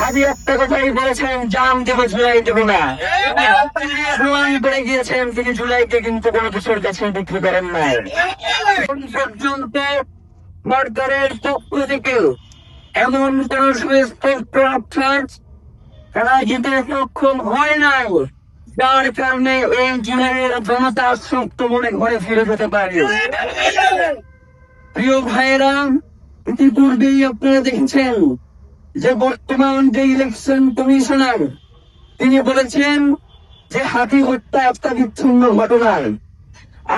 হাজি একটা কথাই বলেছেন, জান দেবে জুলাই দেবো না। প্রমাণ করে গিয়েছেন তিনি জুলাইকে কিন্তু কোনো কিছুর কাছে বিক্রি করেন নাই। এখন পর্যন্ত সরকারের পক্ষ থেকে এমন কোন সুস্পষ্ট অর্থাৎ তারা যেতে সক্ষম হয় নাই, যার কারণে এই জুলাইয়ের জনতা শক্ত মনে ঘরে ফিরে যেতে পারে। প্রিয় ভাইয়েরা, ইতিপূর্বেই আপনারা দেখেছেন যে বর্তমান যে ইলেকশন কমিশনার তিনি বলেছেন যে হাতি হত্যা একটা বিচ্ছিন্ন ঘটনা।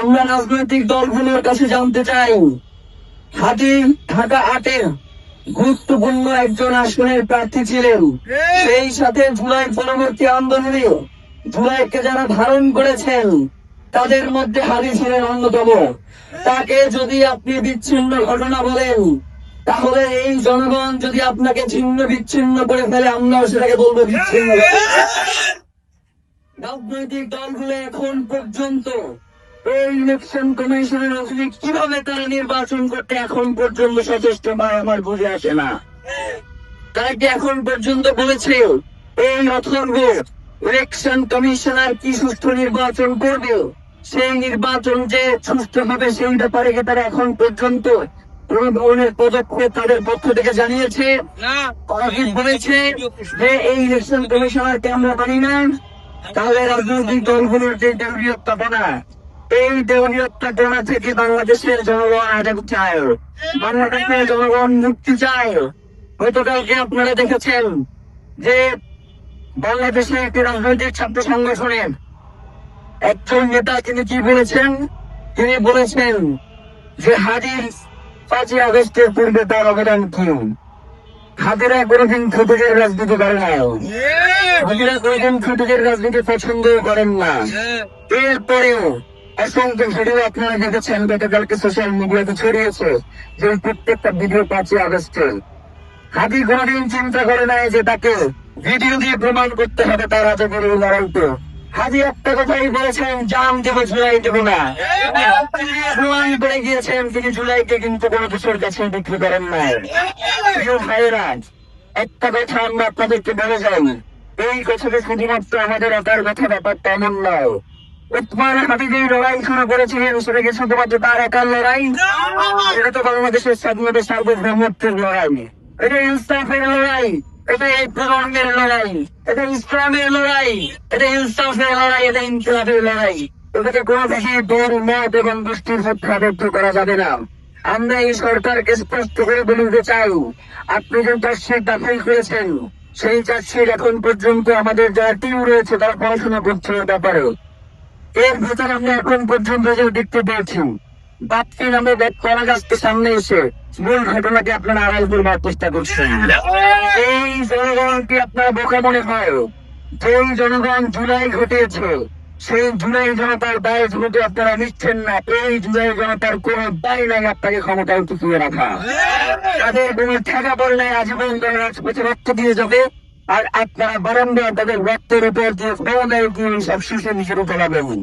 আমরা রাজনৈতিক দলগুলোর কাছে জানতে চাই, হাতি ঢাকা ৮-এর গুরুত্বপূর্ণ একজন আসনের প্রার্থী ছিলেন। সেই সাথে জুলাই পরবর্তী আন্দোলনে জুলাইকে যারা ধারণ করেছেন তাদের মধ্যে হাতি ছিলেন অন্যতম। তাকে যদি আপনি বিচ্ছিন্ন ঘটনা বলেন, তাহলে এই জনগণ যদি আপনাকে ছিন্ন বিচ্ছিন্ন করে ফেলে, আমরাও সেটাকে বলবো বিচ্ছিন্ন। রাজনৈতিক দলগুলো এখন পর্যন্ত এই ইলেকশন কমিশনের অধীনে কিভাবে তারা নির্বাচন করতে এখন পর্যন্ত সচেষ্ট নয় আমার বুঝে আসে না। তারা কি এখন পর্যন্ত বলেছে এই অথর্ব ইলেকশন কমিশনার কি সুষ্ঠু নির্বাচন করবে, সেই নির্বাচন যে সুষ্ঠু হবে সেই ব্যাপারে কি তারা এখন পর্যন্ত কোন ধরনের পদক্ষেপ তাদের পক্ষ থেকে জানিয়েছে? বলেছে যে এই ইলেকশন কমিশনারকে আমরা মানি না। তাহলে রাজনৈতিক দলগুলোর যে দলীয়ত্বপনা, এই দলীয়ত্বপনা থেকে বাংলাদেশের জনগণ আজাদ চায়, বাংলাদেশের জনগণ মুক্তি চায়। গতকালকে আপনারা দেখেছেন যে বাংলাদেশে একটি রাজনৈতিক ছাত্র সংগঠনের একজন নেতা তিনি কি বলেছেন? তিনি বলেছেন যে হাজির ৫ই আগস্টের পূর্বে তার অবদান কি। হাজিরা কোনদিন ক্ষতিকের রাজনীতি করে না, হাজিরা কোনদিন ক্ষতিকের রাজনীতি পছন্দ করেন না। এরপরেও অসংখ্য ভিডিও আপনারা দেখেছেন, গতকালকে সোশ্যাল মিডিয়াতে ছড়িয়েছে যে প্রত্যেকটা ভিডিও ৫ই আগস্টের। হাজি কোনদিন চিন্তা করে নাই যে তাকে ভিডিও দিয়ে প্রমাণ করতে হবে তার আজকের এই লড়াইতে। হাজি একটা কথাই বলেছেন, জান দেবে জুলাই দেবো না। প্রমাণ করে গিয়েছেন তিনি জুলাইকে কিন্তু কোনো কিছুর কাছে বিক্রি করেন নাই। প্রিয় ভাইয়েরা, একটা কথা আমরা আপনাদেরকে বলে যাই, এই কথাটা শুধুমাত্র আমাদের একার কথা, ব্যাপারটা এমন নয়। উসমান হাদি যে লড়াই শুরু করেছিলেন সেটা কি শুধুমাত্র তার একার লড়াই? এটা তো বাংলাদেশের স্বাধীনতা সার্বভৌমত্বের লড়াই, এটা ইনসাফের লড়াই, এটা এই প্রজন্মের লড়াই, এটা ইসলামের লড়াই, এটা ইনসাফের লড়াই, এটা ইনকিলাবের লড়াই। এটাকে কোনো দেশে দল মত এবং গোষ্ঠীর মধ্যে আবদ্ধ করা যাবে না। আমরা এই সরকারকে স্পষ্ট করে বলতে চাই, আপনি যে চার্জশিট দাখিল করেছেন সেই চার্জশিট এখন পর্যন্ত আমাদের যারা টিম রয়েছে তারা পড়াশোনা করছে ব্যাপারে। এর ভেতর আমরা এখন পর্যন্ত যে দেখতে পেয়েছি, বাপ্পি নামে কলা গাছকে সামনে এসে মূল ঘটনাকে আপনারা আড়াল করবার চেষ্টা করছেন। এই জনগণকে আপনারা বোকা মনে হয়, যেই জনগণ জুলাই ঘটিয়েছে সেই জুলাই জনতার দায় যেহেতু আপনারা নিচ্ছেন না, এই জুলাই জনতার কোন দায় নাই আপনাকে ক্ষমতায় টিকিয়ে রাখা। তাদের কোন ঠেকা পড়ে নাই, আজীবন তারা রাজপথে রক্ত দিয়ে যাবে, আর আপনারা বারংবার তাদের রক্তের উপর দিয়ে সব শিশু নিজের উপর লাগাবেন।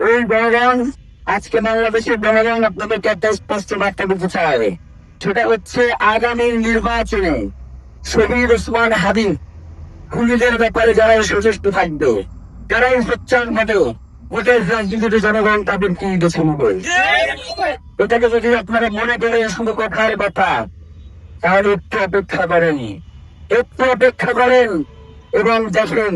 এই জনগণ, আজকে বাংলাদেশের জনগণ আপনাদেরকে একটা স্পষ্ট বার্তা দিতে চায়, সেটা হচ্ছে আগামী নির্বাচনে শহীদ ওসমান হাদি খুনিদের ব্যাপারে যারা সচেষ্ট থাকবে, যারাই সোচ্চার হবে, ভোটের রাজনীতিতে জনগণ তাদের কি বেছে নেবে। এটাকে যদি আপনারা মনে করেন শুধু কথার কথা, তাহলে একটু অপেক্ষা করেন, একটু অপেক্ষা করেন এবং দেখেন